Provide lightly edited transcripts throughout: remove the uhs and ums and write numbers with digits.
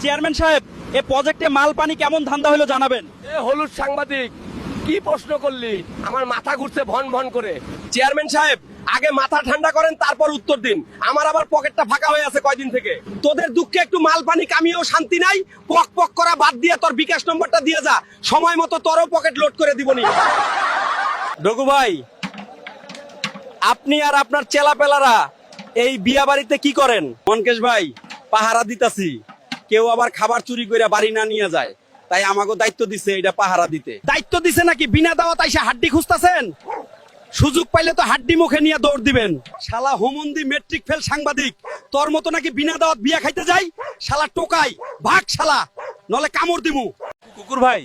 Chairman সাহেব, এ প্রজেক্টে মাল পানি কেমন ধান্দা হলো জানাবেন। এ হলুদ সাংবাদিক, কি প্রশ্ন করলি? আমার মাথা ঘুরছে ভন ভন করে। চেয়ারম্যান সাহেব, আগে মাথা ঠান্ডা করেন, তারপর উত্তর দিন। আমার আবার পকেটটা ফাঁকা হয়ে আছে কয়দিন থেকে। তোদের দুঃখে একটু মাল পানি কামিয়েও শান্তি নাই। পক পক করা বাদ দিয়ে তোর বিকাশ নম্বরটা দিয়ে যা, সময় মতো তোরও পকেট লোড করে দিবনি। রঘু ভাই, আপনি আর আপনার চেলাপেলারা এই বিয়া বাড়িতে কি করেন? মনকেশ ভাই, পাহারা দিতাছি, কেউ আবার খাবার চুরি করে বাড়ি না নিয়ে যায়, তাই আমাকে দায়িত্ব দিছে এটা পাহারা দিতে। দায়িত্ব দিছে নাকি বিনা দাওয়াত আইসা হাড্ডি খুঁজতাছেন? সুযোগ পাইলে তো হাড্ডি মুখে নিয়ে দৌড় দিবেন। শালা হোমন্দি মেট্রিক ফেল সাংবাদিক, তোর মতো নাকি বিনা দাওয়াত বিয়া খাইতে যাই? শালা টোকাই, ভাগ শালা, নলে কামড় দিমু। কুকুর ভাই,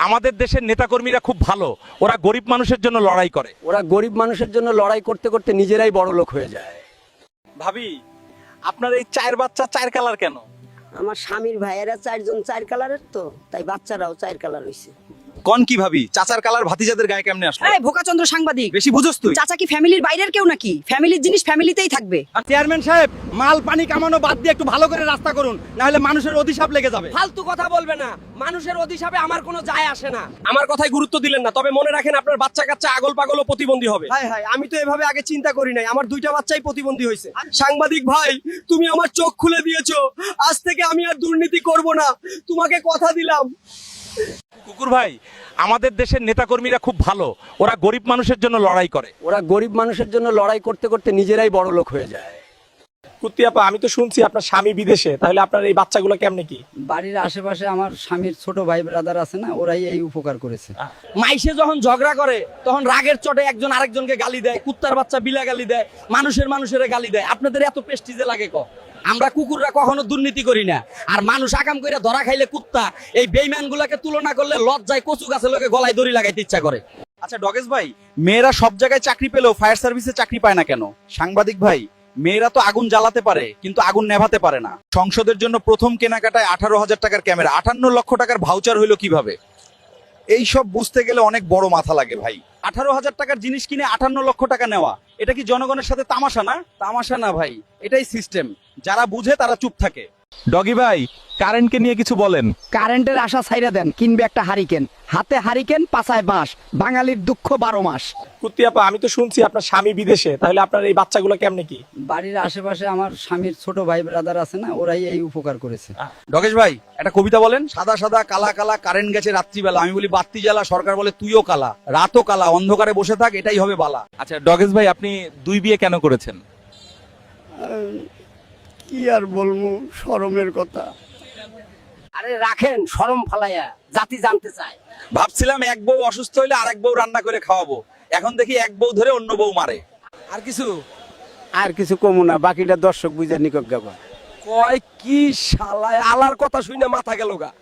আমাদের দেশের নেতাকর্মীরা খুব ভালো, ওরা গরিব মানুষের জন্য লড়াই করে। ওরা গরিব মানুষের জন্য লড়াই করতে করতে নিজেরাই বড় লোক হয়ে যায়। ভাবি, আপনার এই চায়ের বাচ্চা চায়ের কালার কেন? আমার স্বামীর ভাইয়েরা চারজন চার কালারের, তো তাই বাচ্চারাও চার কালার হইছে। কোন কি ভাবি, চাচার কালার ভাতিজাদের গায়ে কেমনে আসলো? এই ভোকাচন্দ্র সাংবাদিক, বেশি বুঝোস তুই? চাচা কি ফ্যামিলির বাইরের কেউ নাকি? ফ্যামিলির জিনিস ফ্যামিলিতেই থাকবে। আর চেয়ারম্যান সাহেব, মাল পানি কামানো বাদ দিয়ে একটু ভালো করে রাস্তা করুন, না হলে মানুষের অভিশাপ লেগে যাবে। ফালতু কথা বলবে না, মানুষের অধিশাপে আমার কোনো যায় আসে না। আমার কথায় গুরুত্ব দিলেন না, তবে মনে রাখেন আপনার বাচ্চা কাচ্চা আগল পাগল ও প্রতিবন্ধী হবে। হায় হায়, আমি তো এভাবে আগে চিন্তা করি নাই, আমার দুইটা বাচ্চাই প্রতিবন্ধী হয়েছে। সাংবাদিক ভাই, তুমি আমার চোখ খুলে দিয়েছো, আজ থেকে আমি আর দুর্নীতি করব না, তোমাকে কথা দিলাম। কুকুর ভাই, আমাদের দেশের নেতাকর্মীরা খুব ভালো, ওরা গরিব মানুষের জন্য লড়াই করে। ওরা গরিব মানুষের জন্য লড়াই করতে করতে নিজেরাই বড় লোক হয়ে যায়। কুত্তি আপা, আমি তো শুনছি আপনার স্বামী বিদেশে, তাহলে আপনার এই বাচ্চাগুলো কেমনে কি? বাড়ির আশেপাশে আমার স্বামীর ছোট ভাই ব্রাদার আছে না, ওরাই এই উপকার করেছে। মাইসে যখন ঝগড়া করে তখন রাগের চটে একজন আরেকজনকে গালি দেয়, কুত্তার বাচ্চা বিলা গালি দেয়, মানুষের গালি দেয়। আপনাদের এত প্রেস্টিজে লাগে ক? আমরা কুকুররা কখনো দুর্নীতি করি না, আর মানুষ আকাম কইরা ধরা খাইলে কুত্তা, এই বেইমান গুলাকে তুলনা করলে লজ্জায় কচু গাছের লোকে গলায় দড়ি লাগাইতে ইচ্ছা করে। আচ্ছা ডগেশ ভাই, মেয়েরা সব জায়গায় চাকরি পেলেও ফায়ার সার্ভিসে চাকরি পায় না কেন? সাংবাদিক ভাই, মেয়েরা তো আগুন জ্বালাতে পারে কিন্তু আগুন নেভাতে পারে না। সংসদের জন্য প্রথম কেনাকাটায় 18,000 টাকার ক্যামেরা, 58 লক্ষ টাকার ভাউচার হইলো কিভাবে? এই সব বুঝতে গেলে অনেক বড় মাথা লাগে ভাই। 18,000 টাকার জিনিস কিনে 58 লক্ষ টাকা নেওয়া, এটা কি জনগণের সাথে তামাশা না? তামাশা না ভাই, এটাই সিস্টেম। যারা বুঝে তারা চুপ থাকে। ডগি ভাই, কারেন্টকে নিয়ে কিছু বলেন। কারেন্টের আশা ছাইরা দেন, কিনবে একটা হারিকেন, হাতে হারিকেন পাছায় বাঁশ, বাঙালির দুঃখ 12 মাস। কুত্তি আপা, আমি তো শুনছি আপনার স্বামী বিদেশে, তাহলে আপনার এই বাচ্চাগুলো কেমনে কি? বাড়ির আশেপাশে আমার স্বামীর ছোট ভাই ব্রাদার আছে না, ওরাই এই উপকার করেছে। ডগেশ ভাই, একটা কবিতা বলেন। সাদা সাদা কালা কালা কারেন্ট গেছে রাত্রিবেলা, আমি বলি বাতি জ্বালা, সরকার বলে তুইও কালা, রাতও কালা, অন্ধকারে বসে থাক, এটাই হবে বালা। আচ্ছা ডগেশ ভাই, আপনি 2 বিয়ে কেন করেছেন? কি আর বলবো, শরমের কথা। আরে রাখেন শরম ফালাইয়া, জাতি জানতে চায়। ভাবছিলাম এক বউ অসুস্থ হইলে আরেক বউ রান্না করে খাওয়াবো, এখন দেখি এক বউ ধরে অন্য বউ মারে। আর কিছু আর কিছু কমু না, বাকিটা দর্শক বুঝে নিকক গাবা। কয় কি শালায়, আলার কথা শুনে মাথা গেল গা।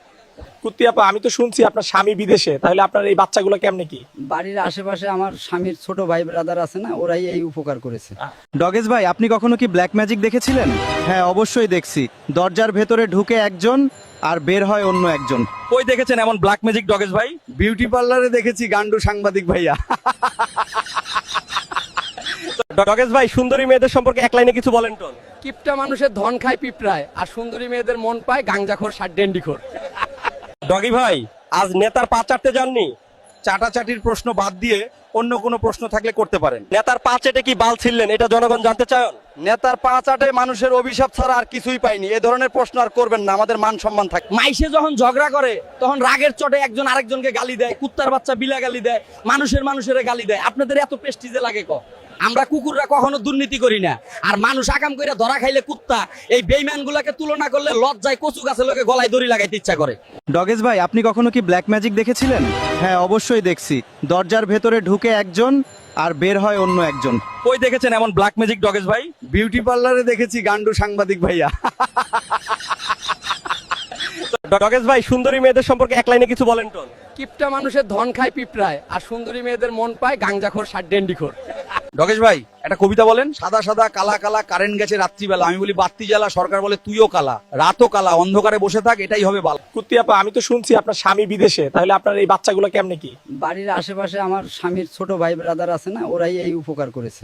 কুত্তি আপা, আমি তো শুনছি আপনার স্বামী বিদেশে, তাহলে আপনার এই বাচ্চাগুলো কেমনে কি? বাড়ির আশেপাশে আমার স্বামীর ছোট ভাই ব্রাদার আছে না, ওরাই এই উপকার করেছে। ডগেশ ভাই, আপনি কখনো কি ব্ল্যাক ম্যাজিক দেখেছিলেন? হ্যাঁ অবশ্যই দেখছি। দরজার ভেতরে ঢুকে একজন আর বের হয় অন্য একজন। কই দেখেছেন এমন ব্ল্যাক ম্যাজিক ডগেশ ভাই? বিউটি পার্লারে দেখেছি গান্ডু সাংবাদিক ভাইয়া। ডগেশ ভাই, সুন্দরী মেয়েদের সম্পর্কে এক লাইনে কিছু বলেন তো। কিপটা মানুষের ধন খায় পিঁপড়ায়, আর সুন্দরী মেয়েদের মন পায় গাঞ্জাখোর ডেন্ডিখোর। ডগি ভাই, আজ নেতার পা চাটতে যাননি? চাটাচাটির প্রশ্ন বাদ দিয়ে অন্য কোনো প্রশ্ন থাকলে করতে পারেন। নেতার পা চেটে কি বাল ছিললেন, এটা জনগণ জানতে চান? নেতার পা চাটে মানুষের অভিশাপ ছাড়া আর কিছুই পাইনি। এ ধরনের প্রশ্ন আর করবেন না, আমাদের মান সম্মান থাকে। মাইসে যখন ঝগড়া করে তখন রাগের চটে একজন আরেকজনকে গালি দেয়, কুত্তার বাচ্চা বিলা গালি দেয়, মানুষের গালি দেয়। আপনাদের এত প্রেস্টিজে লাগে ক? আমরা কুকুররা কখনো দুর্নীতি করি না, আর মানুষ আকাম কইরা ধরা খাইলে কুত্তা, এই বেইমান গুলাকে তুলনা করলে লজ্জায় কচু গাছের লোকে গলায় দড়ি লাগাইতে ইচ্ছা করে। ডগেশ ভাই, আপনি কখনো কি ব্ল্যাক ম্যাজিক দেখেছিলেন? হ্যাঁ অবশ্যই দেখছি। দরজার ভেতরে ঢুকে একজন আর বের হয় অন্য একজন। কই দেখেছেন এমন ব্ল্যাক ম্যাজিক ডগেশ ভাই? বিউটি পার্লারে দেখেছি গান্ডু সাংবাদিক ভাইয়া। ডগেশ ভাই, সুন্দরী মেয়েদের সম্পর্কে এক লাইনে কিছু বলেন তো। কিপটা মানুষের ধন খায় পিঁপড়ায়, আর সুন্দরী মেয়েদের মন পায় গাঞ্জাখোর ডেন্ডিখোর। ডগেশ ভাই, একটা কবিতা বলেন। সাদা সাদা কালা কালা কারেন্ট গেছে রাত্রিবেলা, আমি বলি বাতি জ্বালা, সরকার বলে তুইও কালা, রাতও কালা, অন্ধকারে বসে থাক, এটাই হবে বালা। কুত্তি আপা, আমি তো শুনছি আপনার স্বামী বিদেশে, তাহলে আপনার এই বাচ্চাগুলো কেমনে কি? বাড়ির আশেপাশে আমার স্বামীর ছোট ভাই ব্রাদার আছে না, ওরাই এই উপকার করেছে।